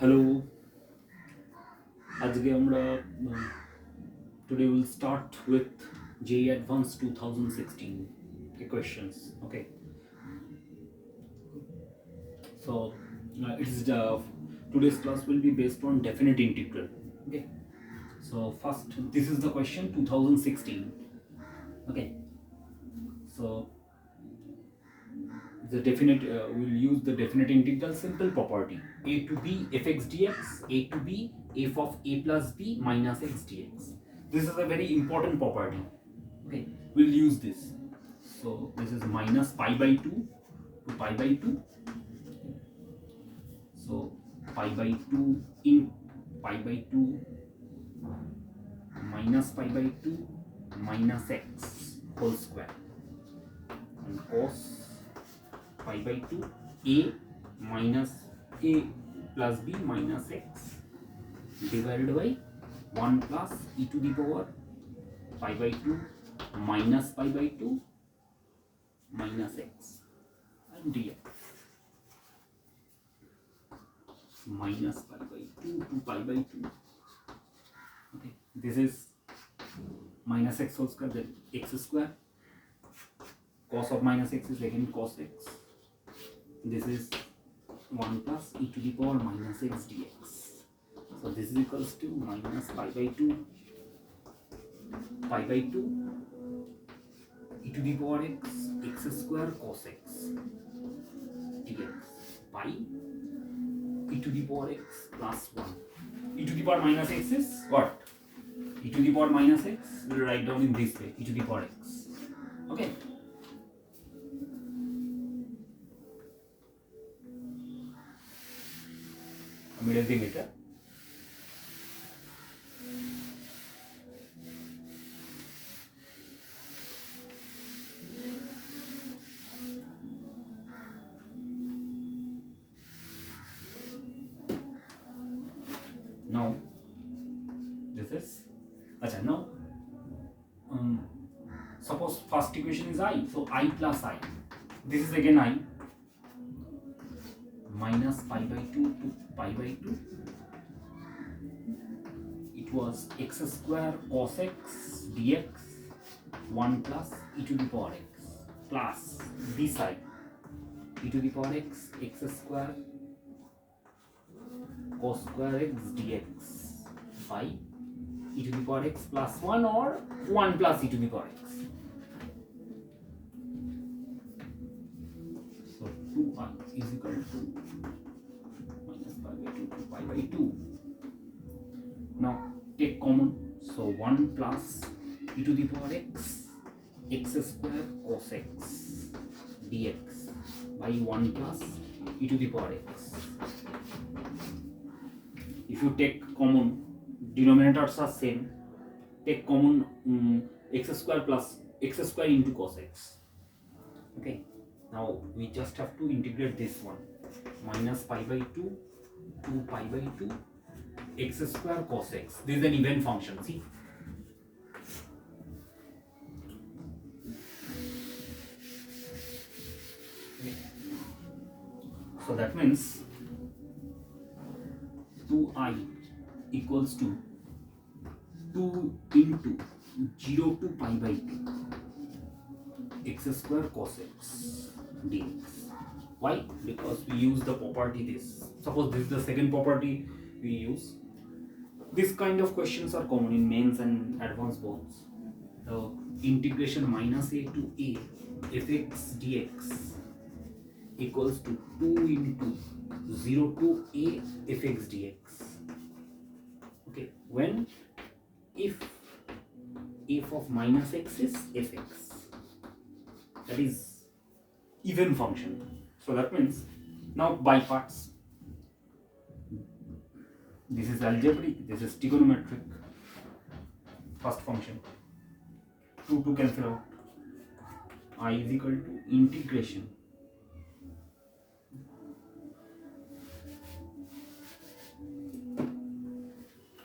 Hello, আজকে আমরা today we'll start with JEE Advanced 2016 questions. Okay, so today's class will be based on definite integral. Okay, so first this is the question 2016. Okay, so the definite we'll use the definite integral simple property a to b fx dx, a to b f of a plus b minus x dx. This is a very important property. Okay, we'll use this. So this is minus pi by 2 to pi by 2. So pi by 2 in pi by 2 minus pi by 2 minus x whole square, and cos pi by 2 a minus a plus b minus x divided by 1 plus e to the power pi by 2 minus pi by 2 minus x and dx. Minus pi by 2 to pi by 2. Okay, this is minus x whole square, then x square. Cos of minus x is again cos x. This is 1 plus e to the power minus x dx. So this is equals to minus pi by 2 pi by 2 e to the power x x square cos x dx pi e to the power x plus 1. E to the power minus x is what? E to the power minus x we'll write down in this way, e to the power x. Okay, I'm erasing it. Now this is now suppose first equation is I, so I plus I, this is again I, minus pi by 2 to pi by 2, it was x square cos x dx 1 plus e to the power x plus this side e to the power x x square cos square x dx by e to the power x plus 1 or 1 plus e to the power x. So 2i is equal to minus pi by 2 to pi by 2. Now take common, so 1 plus e to the power x x square cos x dx by 1 plus e to the power x. If you take common, denominators are same, take common x square plus x square into cos x. Okay, now we just have to integrate this one, minus pi by 2 to pi by 2 x square cos x. This is an even function, see. Okay. So that means 2i equals to 2 into 0 to pi by 2 x square cos x dx. Why? Because we use the property this. Suppose this is the second property we use. This kind of questions are common in mains and advanced boards. The integration minus a to a fx dx equals to 2 into 0 to a fx dx. Okay, when if f of minus x is fx, that is even function. So that means now by parts, this is algebraic, this is trigonometric. First function 2 to cancel out, I is equal to integration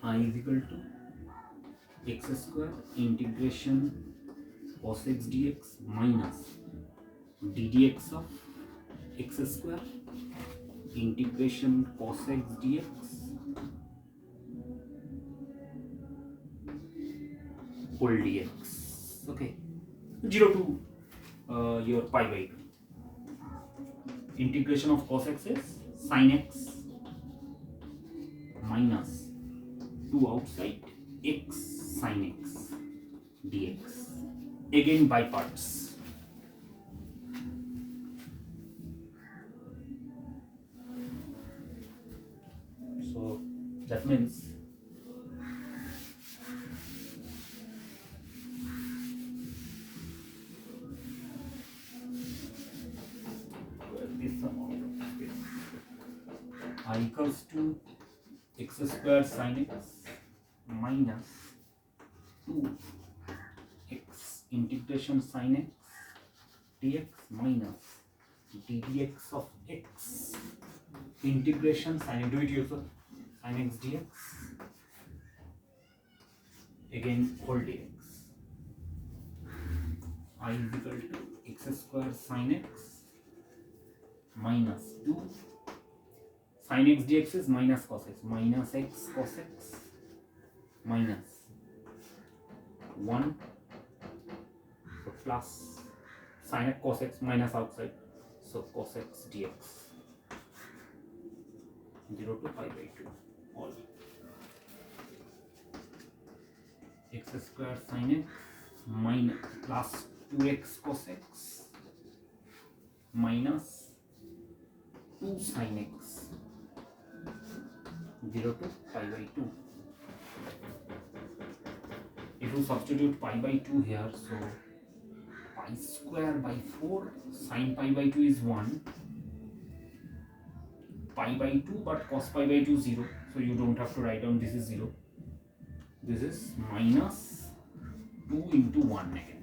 I is equal to x square integration cos x dx minus ddx of x square integration cos x dx whole dx. Okay, 0 to your pi by 2. Integration of cos x is sin x minus 2 outside x sin x dx, again by parts. So that means I equals to x square sin x minus 2x integration sin x dx minus d dx of x integration sin, do it yourself, sin x dx again whole dx. I is equal to x square sin x minus 2 sin x dx is minus cos x, minus x cos x minus 1 plus sin x cos x minus outside, so cos x dx 0 to pi by 2 all x square sin x minus plus 2x cos x minus 2 sin x 0 to pi by 2. If you substitute pi by 2 here, so pi square by 4 sin pi by 2 is 1, pi by 2 but cos pi by 2 0, so you don't have to write down this is 0. This is minus 2 into 1 again,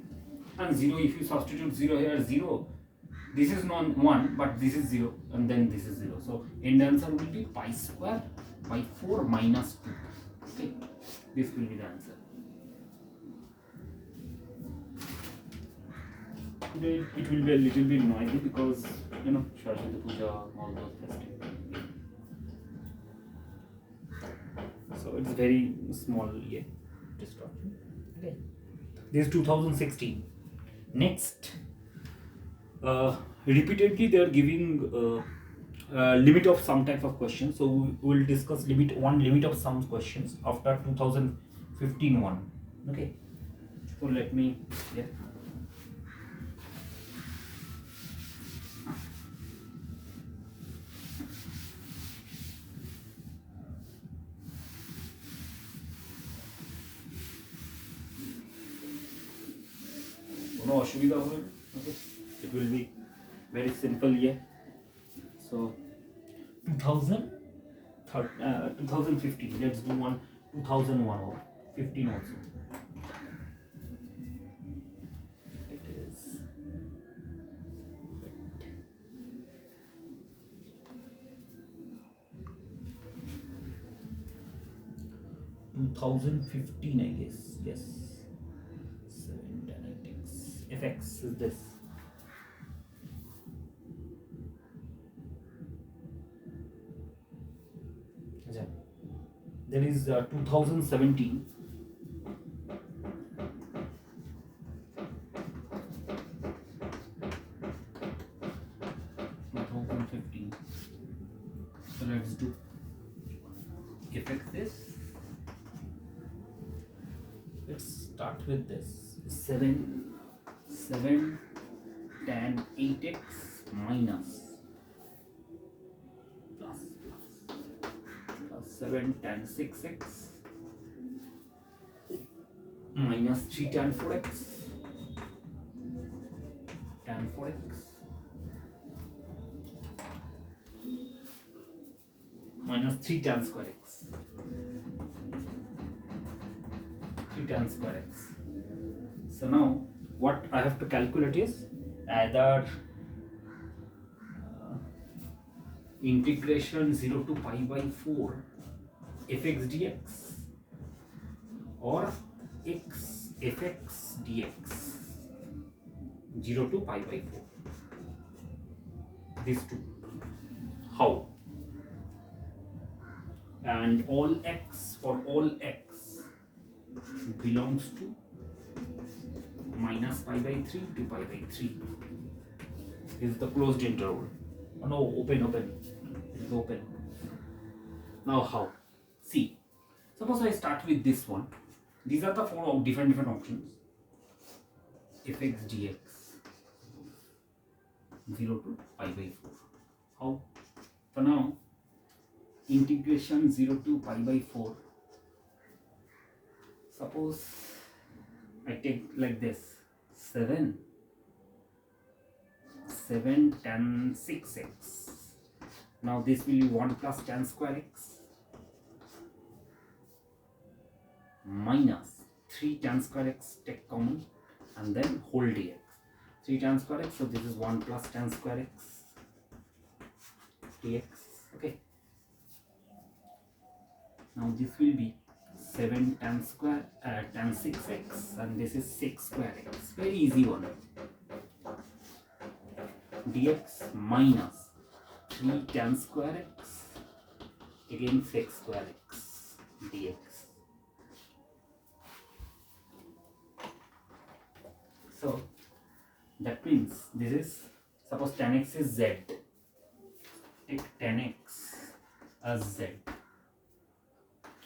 and 0, if you substitute 0 here, 0, this is non 1 but this is 0 and then this is 0, so end answer will be pi square by 4 minus 2. Okay, this will be the answer. Today it will be a little bit noisy because Saraswati Puja, all those festivals. So it's very small distortion. Okay. This is 2016. Next, repeatedly they are giving limit of sum type of questions. So we will discuss limit of sum questions after 2015 one. Okay. So let me no অসুবিধা হবে না. Okay, it will be very simple here. So 2015, let's do one 2001 or 15 also. It is 2015, I guess. Yes, 7 fx is this. There is 2017. So let's do fx this. Let's start with this 7 tan 8x minus plus 7 tan 6x minus 3 tan 4x minus 3 tan square x 3 tan square x. So now what I have to calculate is either integration 0 to pi by 4 fx dx or x fx dx 0 to pi by 4. These two. How? and all x for all x belongs to minus pi by 3 to pi by 3 is the closed interval. Oh no, open. It is open. Now how? See, suppose I start with this one. These are the four different options. Fx dx 0 to pi by 4. How? So now integration 0 to pi by 4. Suppose I take like this 7 tan 6x. Now this will be 1 plus tan square x minus 3 tan square x, take common, and then whole dx. 3 tan square x, so this is 1 plus tan square x dx. Okay. Now this will be 7 tan 6x, and this is 6 square x. Very easy one. Dx minus 3 tan square x, again 6 square x dx. So that means this is, suppose tan x is z, take tan x as z.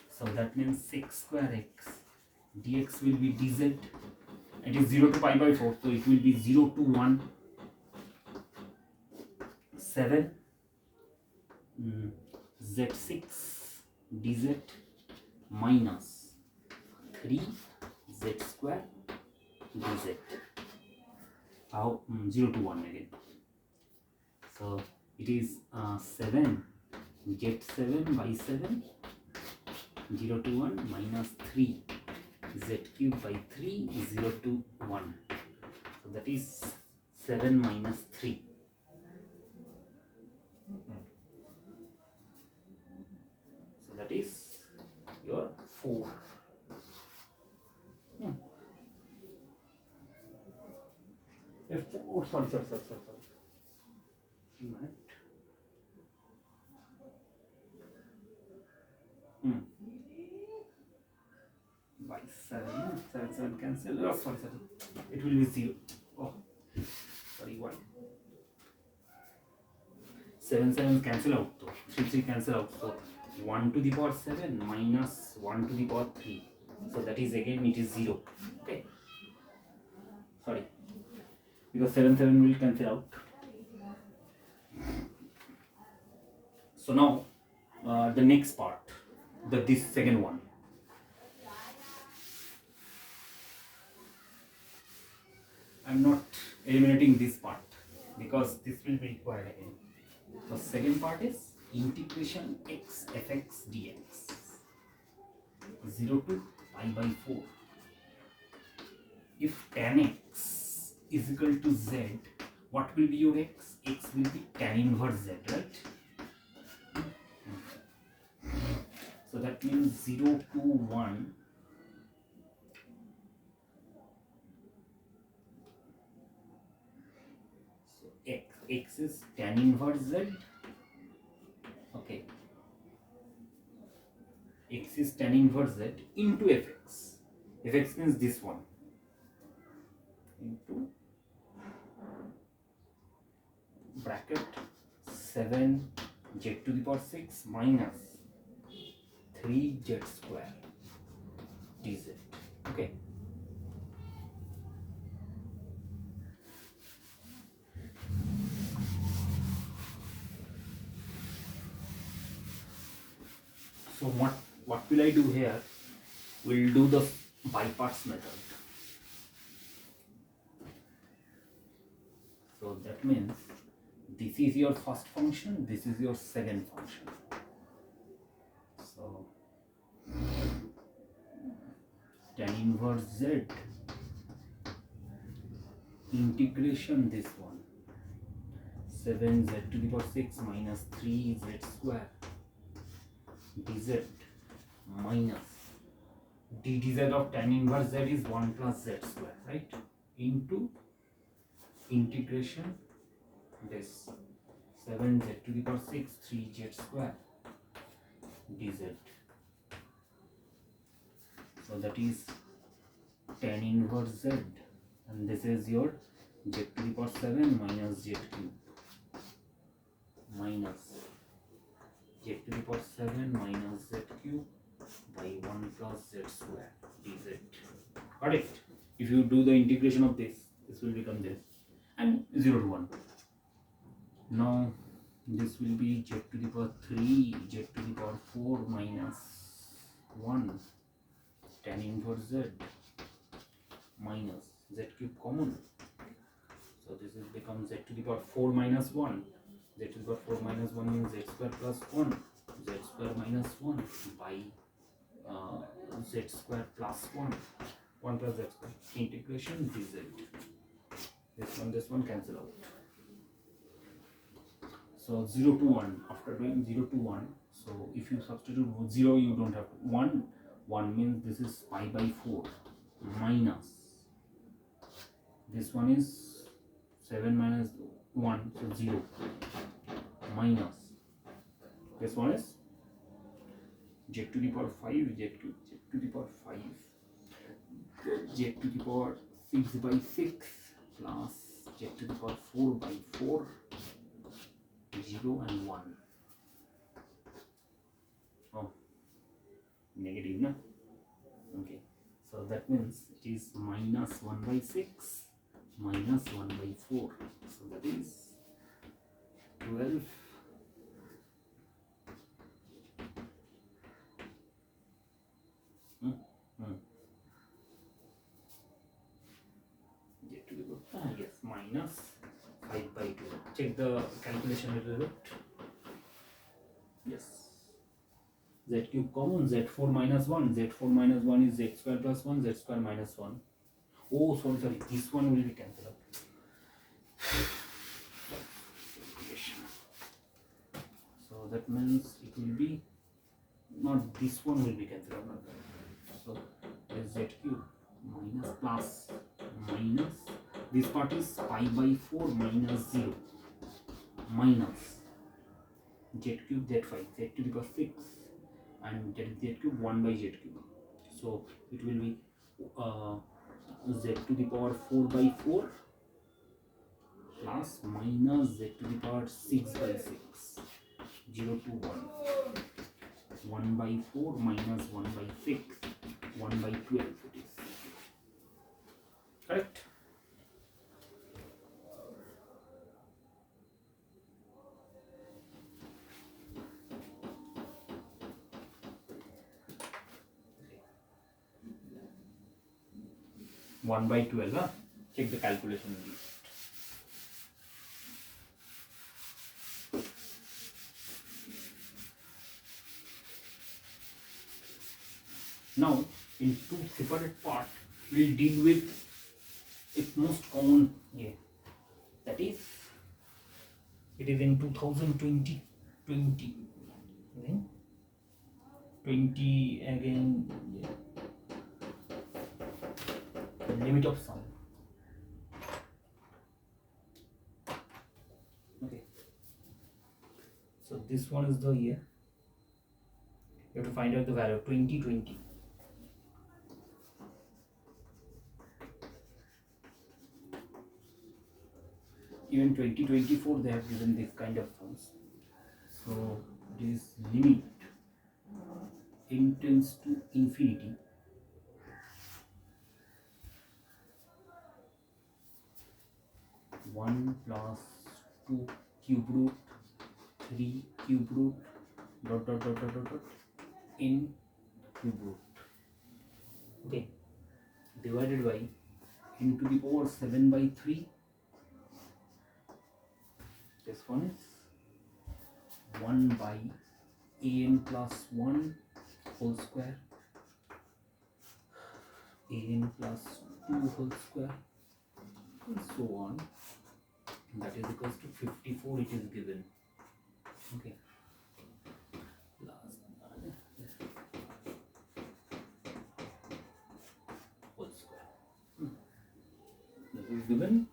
So that means 6 square x dx will be dz. It is 0 to pi by 4, so it will be 0 to 1 7 z6 dz minus 3 z square dz. How? 0 to 1 again. So it is 7 z7 by 7 0 to 1 minus 3 z cube by 3 0 to 1. So that is 7 minus 3. So that is your 4. Oh, sorry. By 7 cancel. Oh, sorry. It will be 0. Oh, sorry, 1. 7 cancel out. 3 cancel out. So 1 to the power 7 minus 1 to the power 3. So that is again, it is 0. Okay. Sorry. Because 7 will cancel out. So now the next part, this second one. I'm not eliminating this part because this will be required again. So second part is integration x fx dx 0 to pi by 4. If tan x is equal to z, what will be your x? X will be tan inverse z, right? So that means 0 to 1 so x is tan inverse z. Okay, x is tan inverse z into fx. Fx means this one into bracket 7 z to the power 6 minus 3 z square dz. Okay. So what will I do here? We'll do the by parts method. So that means this is your first function, this is your second function. So tan inverse z integration this one 7 z to the power 6 minus 3 z square dz minus d dz of tan inverse z is 1 plus z square, right? Into integration this 7 z to the power 6 3 z square dz. So that is tan inverse z, and this is your z to the power 7 minus z cube minus z to the power 7 minus z cube by 1 plus z square dz. Got it? If you do the integration of this will become this, and 0 to 1. Now this will be z to the power 3 z to the power 4 minus 1 tan inverse z minus z cube common. So this is becomes z to the power 4 minus 1. Z to the power 4 minus 1 means z square plus 1. Z square minus 1 by z square plus 1. 1 plus z square. Integration dz. This one cancel out. So 0 to 1. After doing 0 to 1, so if you substitute 0, you don't have to. 1 means this is pi by 4 minus. This one is 7 minus 1, so 0 minus. This one is z to the power 5 z to the power 5 z to the power 6 by 6 plus z to the power 4 by 4, 0 and 1. Oh, negative, na? Okay, so that means it is minus 1 by 6 minus 1 by 4, so that is 12. Get to the good. Yes, minus 5 by 2. Check the calculation a little bit. Yes. Z cube common, z4 minus 1. z4 minus 1 is z square plus 1, z square minus 1. Oh, sorry. This one will be cancelled out. So that means it will be not this one will be cancelled out. So z cube minus plus minus. This part is pi by 4 minus 0 minus z cube z5 z to the power 6 and z cube 1 by z cube. So it will be z to the power 4 by 4 plus minus z to the power 6 by 6, 0 to 1. 1 by 4 minus 1 by 6, 1 by 12 it is. Correct? Okay. 1 by 12, huh? Check the calculation. Now, in two separate parts, we will deal with its most common year. That is, it is in 2020. 20 again. Yeah. Limit of sum. Okay. So this one is the year. You have to find out the value of 2020. Even 2024 they have given this kind of sums. So this limit tends to infinity. One plus 2 cube root 3 cube root dot in cube root. Okay, divided by n to the power 7 by 3. This one is 1 by an plus 1 whole square, an plus 2 whole square, and so on. That is equals to 54. It is given. Okay. Last whole square. This is given,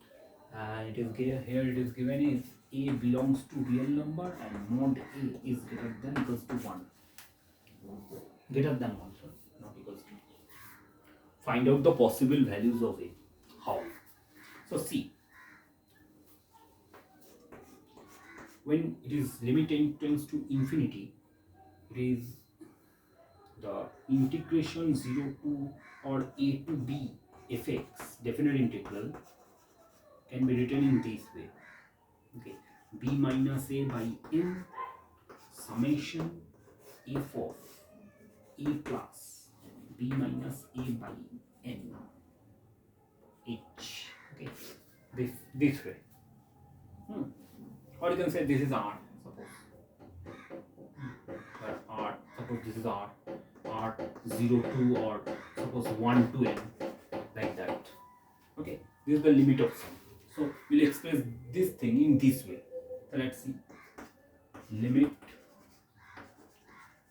and it is here. It is given is a belongs to real number and mod a is greater than equals to 1. greater than 1/3, not equals to. Find out the possible values of a. How? So see, when it is limit tends to infinity, it is the integration 0 to or a to b fx definite integral can be written in this way. Okay, b minus a by n summation f of a plus b minus a by n h. Okay, this way. Or you can say this is r, suppose. But r, suppose this is r 0 to or suppose 1 to n, like that. Okay, this is the limit of sum. So we'll express this thing in this way. So let's see. Limit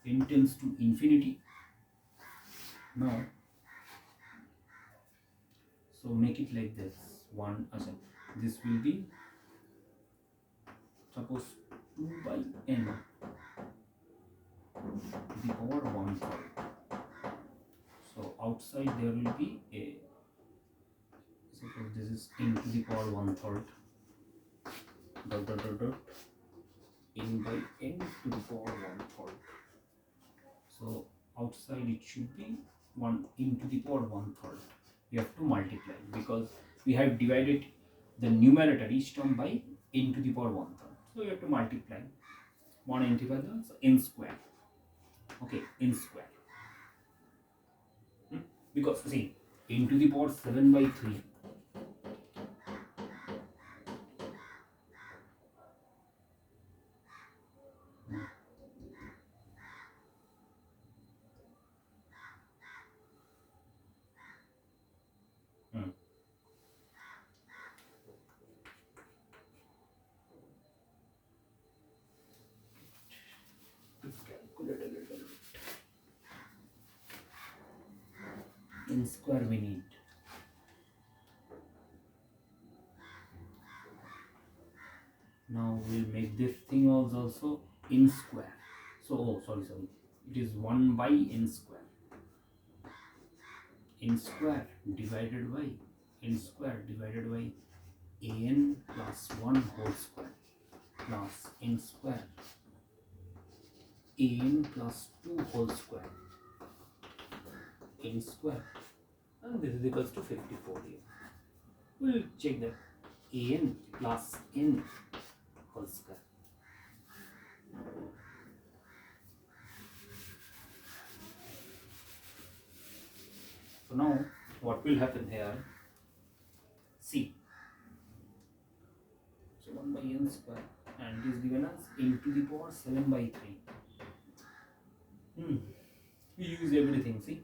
n tends to infinity. Now, so make it like this. This will be suppose 2 by n to the power 1/3. So outside there will be a, suppose this is n to the power 1/3 dot n by n to the power 1/3. So outside it should be 1 n to the power 1/3. You have to multiply because we have divided the numerator each term by n to the power 1/3. So you have to multiply 1 n to the power, so n square. Okay, n square. Because see, n to the power 7 by 3. Calculate a little bit. N square we need. Now we'll make this thing also n square. So sorry, it is 1 by n square. N square divided by an plus 1 whole square plus n square an plus 2 whole square n square, and this is equals to 54 here. We'll check that an plus n whole square. So now what will happen here? See, so 1 by n square, and it is given as n to the power 7 by 3. We use everything, see.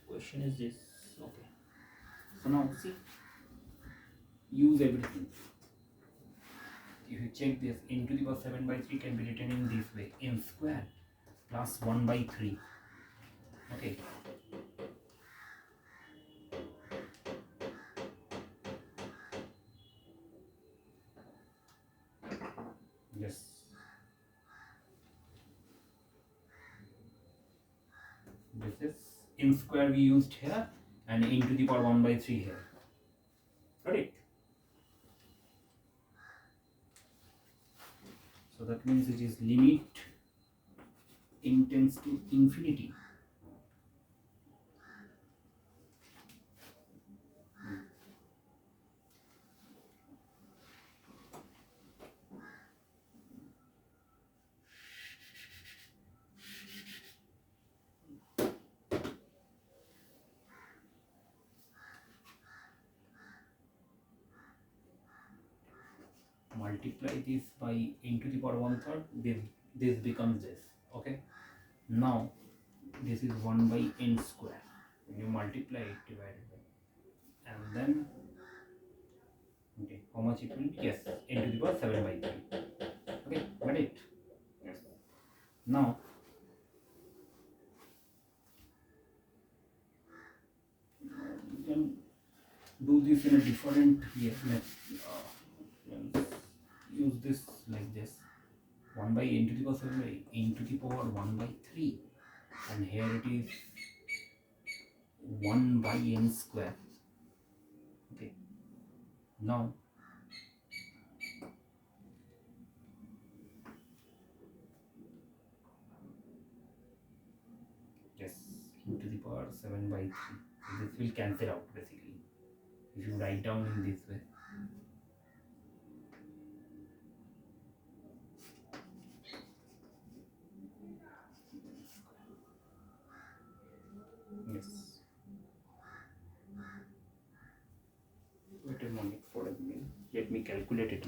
Question is this. Okay. So now see, use everything. If you check this, n to the power 7 by 3 can be written in this way: n square plus 1 by 3. Okay. Yes. This is n square we used here, and n to the power 1 by 3 here. Correct? So that means it is limit n tends to infinity. Multiply this by n to the power 1/3, this becomes this. Okay, now this is 1 by n square. When you multiply it, divided by, and then okay, how much it will be? Yes, n to the power 7 by 3. Okay, got it? Yes. Now you can do this in a different way. Let's use this like this. 1 by n to the power 7 by n to the power 1 by 3, and here it is 1 by n square. Okay, now yes, n to the power 7 by 3. So this will cancel out basically if you write down in this way. Yes. Wait a moment for a minute. Let me calculate it.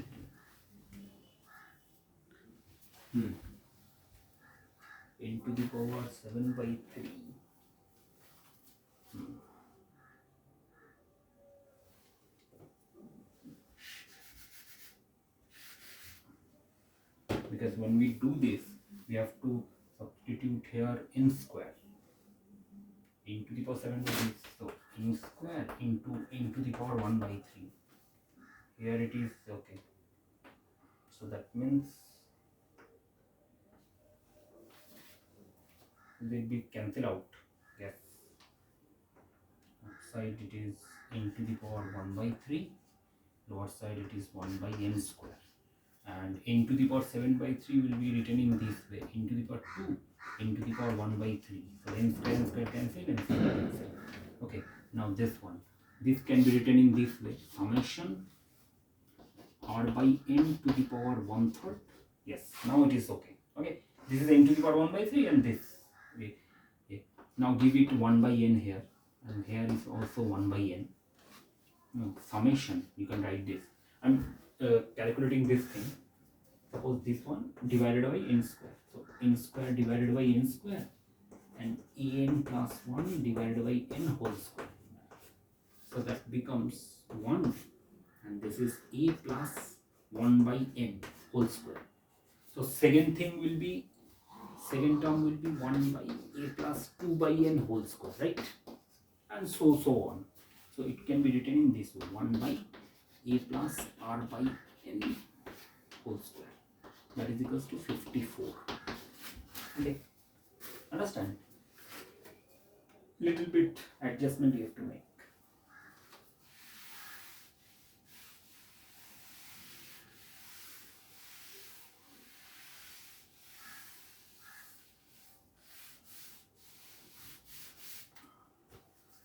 N to the power 7 by 3. Because when we do this, we have to substitute here n square. N to the power 7 by 3. So n square into n to the power 1 by 3. Here it is okay. So that means they will be cancel out. Yes. Outside it is n to the power 1 by 3. Lower side it is 1 by n square. And n to the power 7 by 3 will be written in this way. N to the power 2, n to the power 1 by 3. So n square cancel, n square cancel. Okay, now this one. This can be written in this way. Summation r by n to the power 1/3. Yes, now it is okay. Okay, this is n to the power 1 by 3 and this. Okay. Okay. Now give it 1 by n here, and here is also 1 by n. Summation, you can write this. I'm calculating this thing. Suppose this one divided by n square. So n square divided by n square, and en plus 1 divided by n whole square. So that becomes 1, and this is a plus 1 by n whole square. So second term will be 1 by a plus 2 by n whole square, right? And so on. So it can be written in this way: 1 by a plus r by n whole square. That is equals to 54. Okay, understand? Little bit adjustment you have to make.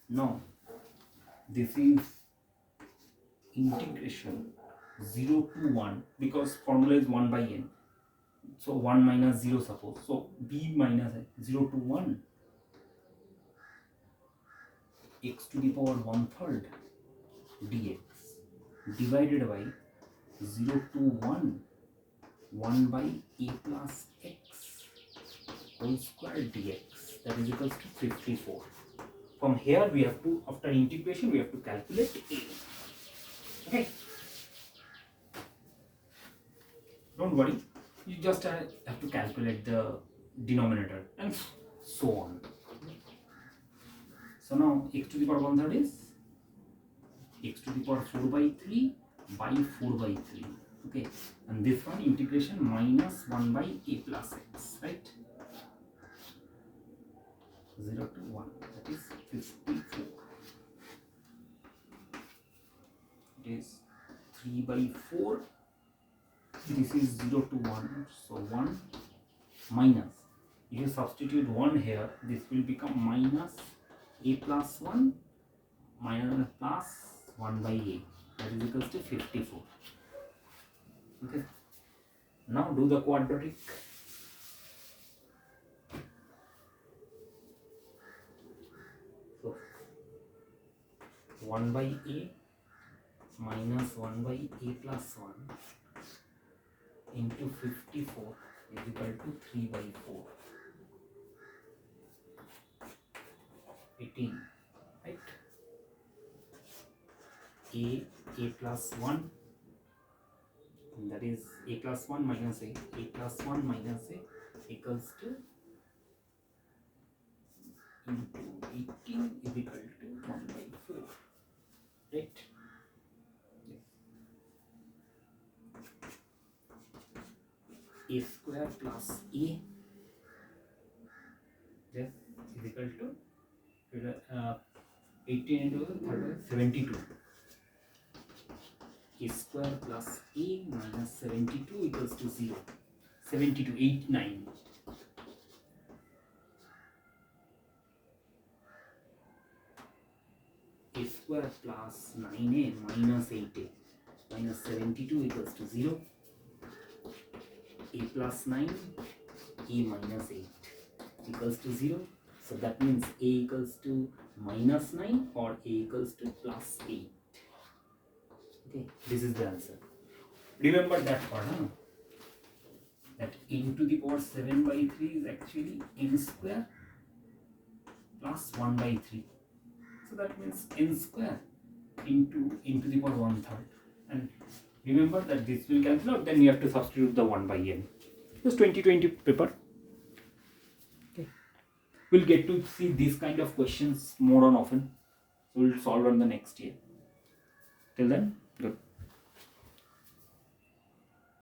Now this is integration 0 to 1, because formula is 1 by n. So 1 minus 0 suppose. So b minus 0 to 1 x to the power 1/3 dx divided by 0 to 1 by a plus x whole square dx. That is equals to 54. From here we have to, after integration, we have to calculate a. Okay, don't worry, you just have to calculate the denominator and so on. So now x to the power 1/3 is x to the power 4 by 3 by 4 by 3. Okay, and this one integration minus 1 by a plus x, right? 0 to 1, that is 54. It is 3 by 4. This is 0 to 1, so 1 minus. If you substitute 1 here, this will become minus a plus 1 minus plus 1 by a. That is equals to 54. Okay. Now do the quadratic. So 1 by a minus 1 by a plus 1 into 54 is equal to 3 by 4. 18, right? A plus 1, that is a plus 1 minus a plus 1 minus a equals to into 18 is equal to 1 by 4, right? plus a, this is equal to 18 into 72. A square plus a minus 72 equals to 0. 72, 8, 9. A square plus 9a minus 8a minus 72 equals to 0. A plus 9, a minus 8 equals to 0. So that means a equals to minus 9 or a equals to plus 8. Okay, this is the answer. Remember that part, huh? That n to the power 7 by 3 is actually n square plus 1 by 3. So that means n square into n to the power 1/3. And remember that this will cancel out, then you have to substitute the 1 by n. Just 2020 paper. Okay. We'll get to see these kind of questions more on often. So we'll solve on the next year. Till then, good.